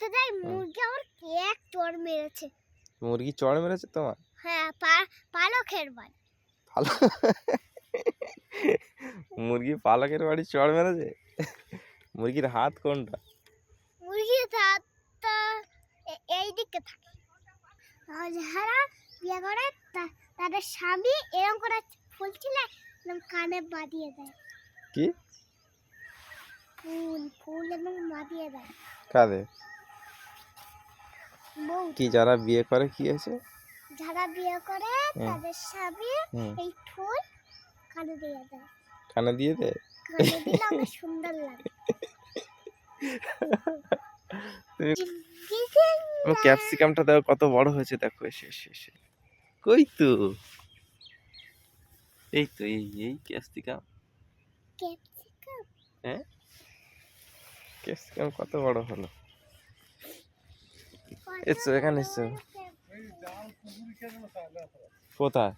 খেতে যাই, মুরগি আমার এক চড় মেরেছে। মুরগি চড় মেরেছে তোমার? হ্যাঁ, পালকের বাড়ি। মুরগি পালকের বাড়ি চড় মেরেছে? মুরগির হাত কোনটা? মুরগির হাতটা এই দিকে থাকে। যারা বিয়ে করে তাদের স্বামী এরকম করে ফুল ছিলে কানে বাঁধিয়ে দেয়। কি ফুল এবং বাঁধিয়ে দেয় কাদের? কি যারা বিয়ে করে কি আছে? যারা বিয়ে করে তাদের স্বামী এই ফুল কানে দিয়ে দেয়। কানে দিয়ে দেয়? কানে দিলে অনেক সুন্দর লাগে। ক্যাপসিকামটা দেখো কত বড় হয়েছে, দেখো এসে এসে এসে। কই তো এই তো এই ক্যাপসিকাম। হ্যাঁ, ক্যাপসিকাম কত বড় হলো। এসো এখানে এসো। কোথায়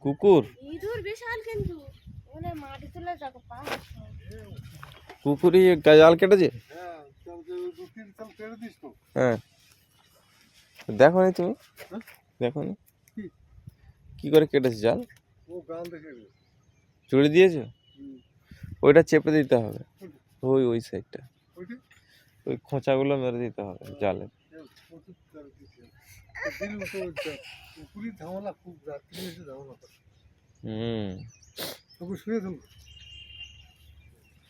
কুকুর? ইঁদুর বিশাল কিন্তু ওনে মাটি তুলে যাকো পা। কুকুরই জাল কেটেছে? হ্যাঁ, দেখো নি তুমি? দেখো নি কি করে কেটেছে জাল? চুড়ি দিয়েছো? ওইটা চেপে দিতে হবে, ওই সাইডটা, ওই খোঁচাগুলো মেরে দিতে হবে জালে।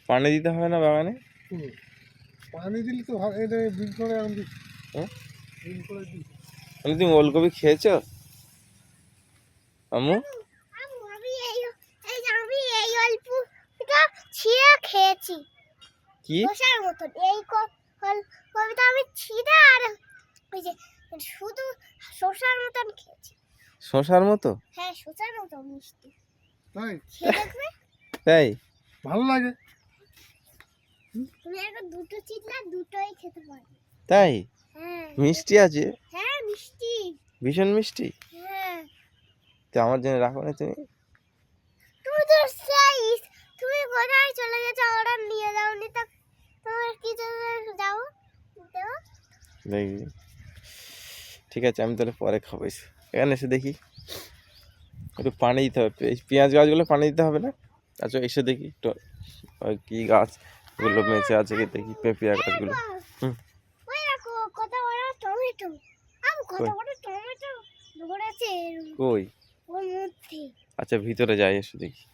পানি দিতে হবে না বাগানে? পানি দিলে তো বিল করে তুমি ওলকপি খেয়েছো আম্মু? খেয়েছি কি শসার মতন। এই কবিতা আমি ছিঁড়ে আর ওই যে শুধু শসার মতন খেয়েছি। শসার মতো? হ্যাঁ, শসার মতো মিষ্টি। তাই খেয়ে দেখবে, তাই ভালো লাগে। তুমি একটা দুটো চিড়লে দুটোই খেতে পারবে। তাই? হ্যাঁ, মিষ্টি আছে? হ্যাঁ মিষ্টি, ভীষণ মিষ্টি। হ্যাঁ। তো আমার জন্য রাখো না তুমি? তুমি তো সেই তুমি কোথায় চলে গেছো, অর্ডার নিয়ে যাওনি তো তোমার কি জন্য যাও দেও? দেখি, ঠিক আছে আমি তাহলে পরে খাবো। এখানে এসে দেখি, একটু পানি দিতে হবে। পেঁয়াজ গাছগুলো পানি দিতে হবে না? আচ্ছা এসে দেখি ওই কি গাছগুলো বেঁচে আছে কি দেখি, পেঁপিয়া গাছগুলো। ওই দেখো কত বড় টমেটো, কত বড় টমেটো ধরেছে কই? ওর মধ্যে। আচ্ছা ভিতরে যাই, এসে দেখি।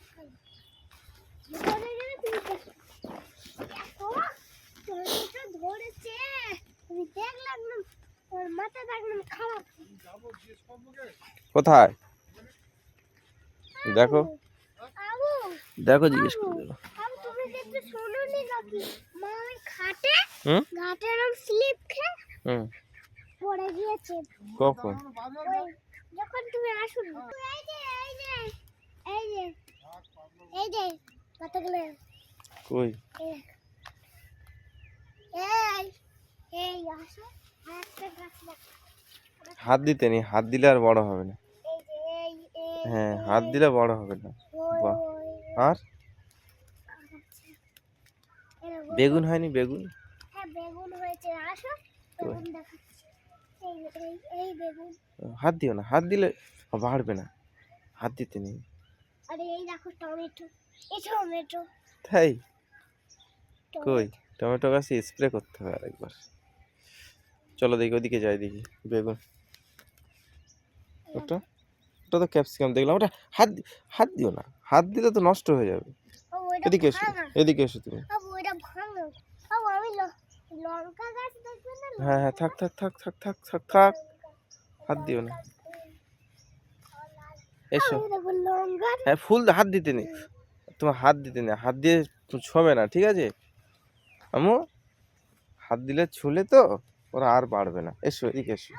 ভিতরে গেলে তুমি দেখো টমেটো ধরেছে। আমি দেখলাম না, ওর মাথা দেখলাম খারাপ। কোথায় দেখো, আবু দেখো জিজ্ঞেস করে দেখো। আবু তুমি দেখতে শুনোনি নাকি মা ওই ঘাটে এরকম স্লিপ খেয়ে পড়ে গিয়েছে। কখন? যখন তুমি আসুনি। এই যে এই যে এই যে কতগুলো কই? এই এই আসো, একটা গাছ দেখো। হাত দিতে নি, হাত দিলে আর বড় হবে না। এই যে এই হ্যাঁ, হাত দিলে বড় হবে না। বাহ। আর বেগুন হয়নি? বেগুন? হ্যাঁ বেগুন হয়েছে, আসো বেগুন দেখাচ্ছি। এই বেগুন। হাত দিও না, হাত দিলে বাড়বে না, হাত দিতে নেই। আরে এই দেখো টমেটো, এই টমেটো। তাই? কই টমেটো গাছে স্প্রে করতে হবে আরেকবার। চলো দেখি, ওদিকে যাই দেখি বেগুন। ওটা তো ক্যাপসিকাম দেখলাম। ওটা হাত দিও না, হাত দিলে তো নষ্ট হয়ে যাবে। এদিকে এসো, এদিকে এসো তুমি। হ্যাঁ হ্যাঁ, থাক থাক থাক থাক থাক থাক থাক, হাত দিও না। এসো। হ্যাঁ ফুল হাত দিতে নেই, তোমার হাত দিতে নেই, হাত দিয়ে ছোঁবে না, ঠিক আছে আম্মু? হাত দিলে ছুলে তো ওরা আর বাড়বে না। এসো এদিকে এসো।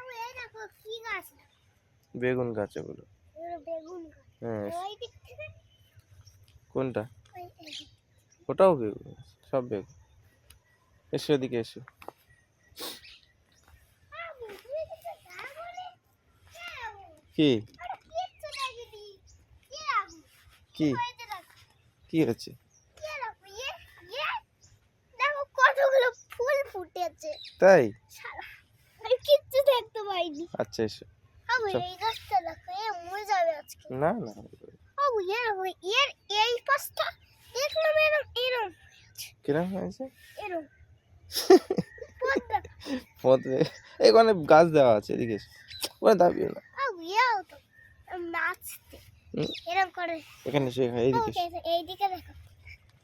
বেগুন গাছ ওগুলো। হ্যাঁ কোনটা? ওটাও বেগুন, সব বেগুন। এসো এদিকে এসো। কি কি কি হচ্ছে? আছে তাই? সারা আমি কিচ্ছু দেখতে পাইনি। আচ্ছা এসো। বাবু চল। এই গাছটা দেখো এ মরে যাবে আজকে। না না বাবু এর এই পাশটা দেখলাম এরম এরম কিরম হয়েছে? এরম পদ্মা। পথে এখানে গাছ দেওয়া আছে, এদিকে এসো। ওখানে দাবিও না। বাবু ইয়াও তো নাচতে হুম, এরম করে। এখানে এসো, এইদিকে এসো। এইদিকে দেখো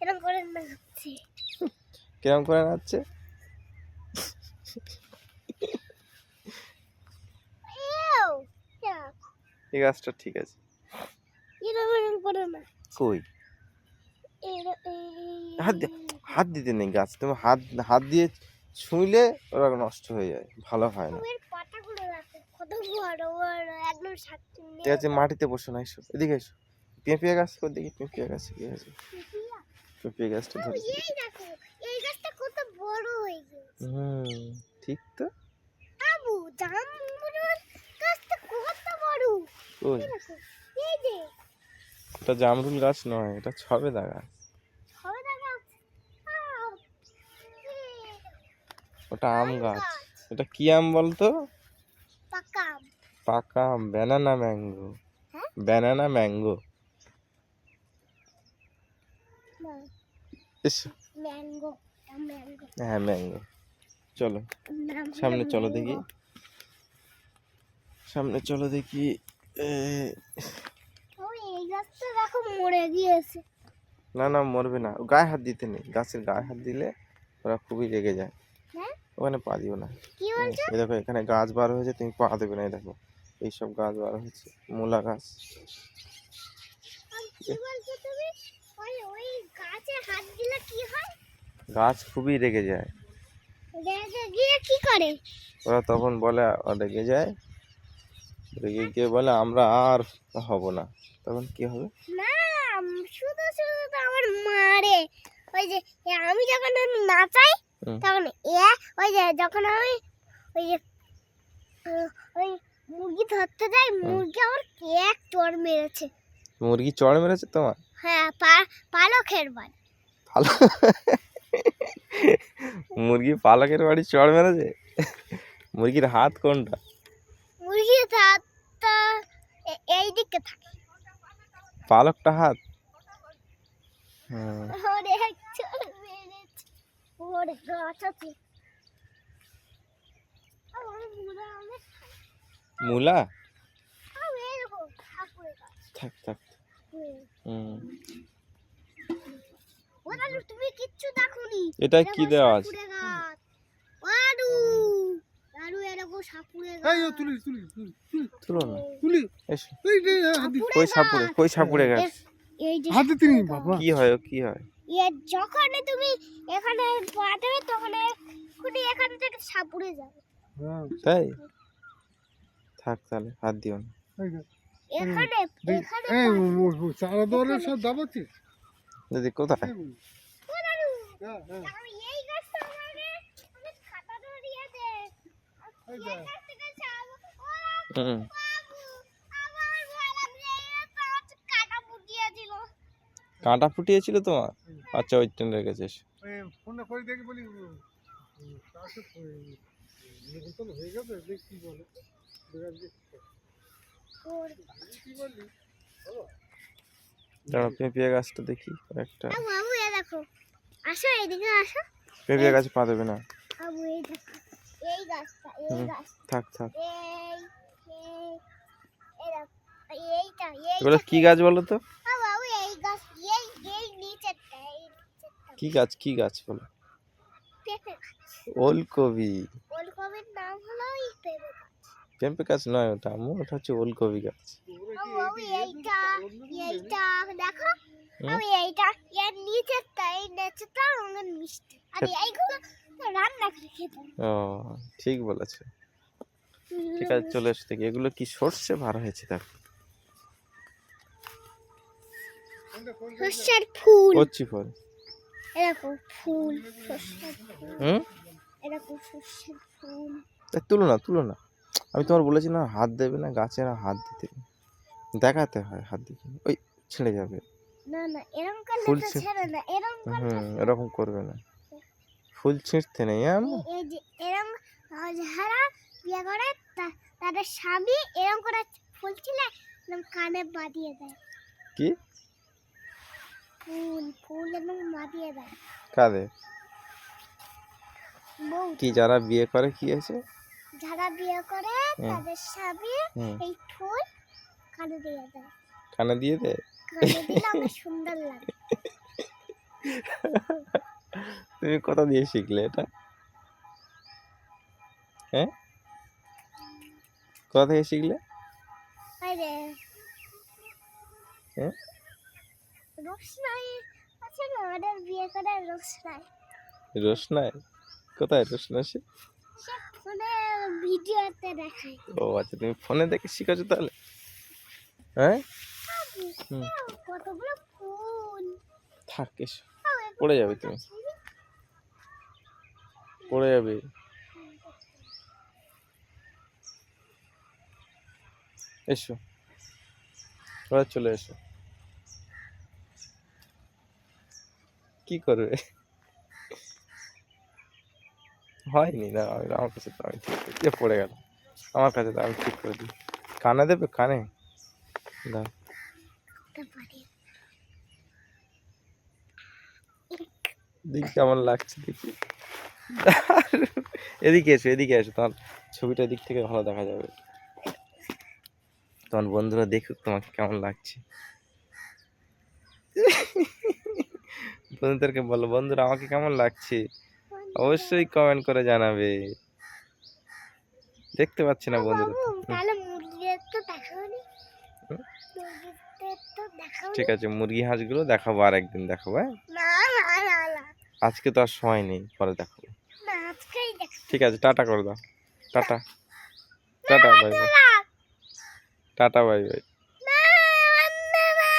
এরম করে নাচছে। কিরম করে নাচছে? এও এই গাছটা ঠিক আছে। এরম এরম করে না কই হাত দিতে নেই গাছ, তুমি হাত হাত দিয়ে ছুঁইলে ওরা নষ্ট হয়ে যায়, ভালো হয় না। এর পাতাগুলো দেখো কত বড় বড় একদম শক্তি ঠিক আছে, মাটিতে বসো না, এসো এদিকে এসো। পেঁপে গাছ কই দেখি, পেঁপে গাছ কি হয়েছে? পেঁপে গাছটা ধরেছে। এই দেখো এই গাছটা কত বড় হয়ে গেছে। ঠিক তো। বাবু জামরুল গাছটা কত বড়। ওই এই দেখো এই যে এটা জামরুল গাছ নয়, এটা ছবেদা গাছ। হবে দেখা ওটা আম গাছ। এটা কি আম বলতো? পাকা আম। পাকা আম, ব্যানানা ম্যাঙ্গো। হ্যাঁ? Banana mango. না এসো। ম্যাঙ্গো ম্যাঙ্গো হ্যাঁ ম্যাঙ্গো। চলো নাম সামনে হলো চলো দেখি, ম্যাঙ্গো। সামনে চলো দেখি। ওই এই গাছটা দেখো মরে গিয়েছে। না না মরবে না, গায়ে হাত দিতে নেই, গাছের গায়ে হাত দিলে ওরা খুবই রেগে যায়। হ্যাঁ ওখানে পা দিও না। কি বলছো? এই দেখো এখানে গাছ বার হয়েছে, তুমি পা দেবে না। এই দেখো এইসব গাছ বার হয়েছে, মূলা গাছ। কি বলছো তুমি? ওই ওই গাছে হাত দিলে কি হয়? গাছ খুবই রেগে যায়। রেগে গিয়ে কি করে? ওরা তখন বলে, রেগে যায়, রেগে গিয়ে বলে আমরা আর হব না। তখন কি হবে? না শুধু শুধু তো আমার মারে। ওই যে আমি যখন নাচাই হুম। তখন ওই যে যখন আমি ওই যে ওই মুরগি ধরতে যাই মুরগি আমার এক চড় মেরেছে। মুরগি চড় মেরেছে তোমার? হ্যাঁ পালকের বাড়ি। ভালো। মুরগি পালকের বাড়ি চড় মেরেছে? মুরগির হাত কোনটা? মুরগির হাতটা এই দিকে থাকে। পালকটা হাত? হুম। ওরে এক চড় মেরেছে। ওরে গাছ আছে। আমার মুড়া অনেক মূলা? এরকম ঠাকুরের গাছ। থাক থাক। হুম। ওরা তুমি কিচ্ছু দেখোনি। এটা কি দেওয়া আছে? সাপুরে গাছ। আরু আরু এরকম সাপুরে গাছ। এই ও তুলি তুলি তুলি তুলি তুলো না, তুলি এসো। এই যে হাত দি কই সাপুরে, কই সাপুরে গাছ? এই যে হাত দিতে নেই বাবা। কি হয় ও, কি হয়? যখন তুমি এখানে পাঠাবে তখন এক্ষুনি এখান থেকে সাপুরে যাবে। হ্যাঁ তাই? থাক তাহলে, হাত দিও না। এই যে এখানে এই এখানে এই চারা দোয়ারে সব দাবাচ্ছিস? দিদি কোথায়? হ্যাঁ হ্যাঁ আমি এই গাছটা আমাকে অনেক খাতা ধরিয়েছে। এই যে এই গাছ থেকে ছাড়বো। হুম। বাবু আমার ভয় লাগছে এই গাছটা হচ্ছে কাটা ফুটিয়েছিল। কাঁটা ফুটিয়েছিল তোমার? আচ্ছা ওই ট্রেন রেখেছিস। এই ফোনটা করে দেখি বলি কাছে নির্বাচন হয়ে গেছে দেখ কি বলে কি বললি দাঁড়া, পেঁপে গাছটা দেখি একটা। বাবু এ দেখো আসো এদিকে আসো। পেঁপে গাছে পা দেবে না। বাবু এই দেখো এই গাছটা এই হুম। গাছটা থাক থাক। এই এই দেখো এইটা এগুলো কি গাছ বলো তো? বাবু এই গাছ এই নিচেরটা এই নিচেরটা কি গাছ, কি গাছ বলো? পেঁপে গাছ। ওলকবি। ওলকবির নাম হলো এই পেঁপে গাছ। পেঁপে গাছ নয় ওটা আম্মু, ওটা হচ্ছে ওলকবি গাছ। বাবু এইটা দেখো হুম? বাবু এইটা এর নিচেরটা এই নিচেরটা অনেক মিষ্টি আর এইগুলো তো রান্না করে খেতে হয়। ও ঠিক বলেছে। ঠিক আছে চলে এসো দেখি, এগুলো কি সর্ষে ভার হয়েছে দেখো। সর্ষের ফুল কচ্ছি ফল। এরকম ফুল সর্ষের ফুল হুম। এরকম সর্ষের ফুল। তা তুলো না, তুলো না। আমি তোমার বলেছি না হাত দেবে না, গাছে না হাত দিতে নেই। দেখাতে হয় হাত দিতে, ওই ছিঁড়ে যাবে। না না এরকম করলে ফুল তো ছে- ছেড়ে না এরকম করলে এরকম করবে না। ফুল ছিঁড়তে নেই, হ্যাঁ আম্মু? এই যে এরকম যারা বিয়ে করে তাদের স্বামী এরকম করে ফুল ছিলে এরকম কানে বাঁধিয়ে দেয়। কি ফুল ফুল এবং বাঁধিয়ে দেয় কাদের? বউ। কি যারা বিয়ে করে কি আছে? যারা বিয়ে করে হুম। তাদের স্বামী হুম, এই ফুল কানে দিয়ে দেয়। কানে দিয়ে দেয়? কানে দিলে অনেক সুন্দর লাগে। তুমি কোথা দিয়ে শিখলে এটা? হ্যাঁ, কোথা থেকে শিখলে? আরে হ্যাঁ, রোশনাই আছে না, আমাদের বিয়ে করে রোশনাই। রোশনাই? কোথায় রোশনা সে? সে ফোনে ভিডিওতে দেখায়। ও আচ্ছা, তুমি ফোনে দেখে শিখেছো তাহলে? হ্যাঁ, হুম। কতগুলো ফুল। থাক এসো, পড়ে যাবে তুমি, পড়ে যাবে। এসো, ওরা চলে এসো। কি করবে? হয়নি না, আমার কাছে তো আমি ঠিক করে পড়ে গেল, আমার কাছে তো আমি ঠিক করে দিই। কানে দেবে? কানে দাও। দেখি কেমন লাগছে দেখি। এদিকে এসো, এদিকে এসো, তোমার ছবিটা দিক থেকে ভালো দেখা যাবে। তোমার বন্ধুরা দেখুক তোমাকে কেমন লাগছে। বন্ধুদেরকে বলো, বন্ধুরা আমাকে কেমন লাগছে অবশ্যই কমেন্ট করে জানাবে। দেখতে পাচ্ছি না বন্ধুরা তো। তাহলে মুরগিদের তো দেখাওনি। হুম। মুরগিদের তো দেখাওনি। ঠিক আছে, মুরগি হাঁসগুলো দেখাবো, আর একদিন দেখাবো, হ্যাঁ? না না না না আজকে তো আর সময় নেই, পরে দেখাবো। না, আজকেই দেখ। ঠিক আছে, টাটা করে দাও। Tata, tata, bye bye. Tata, bye bye. না না না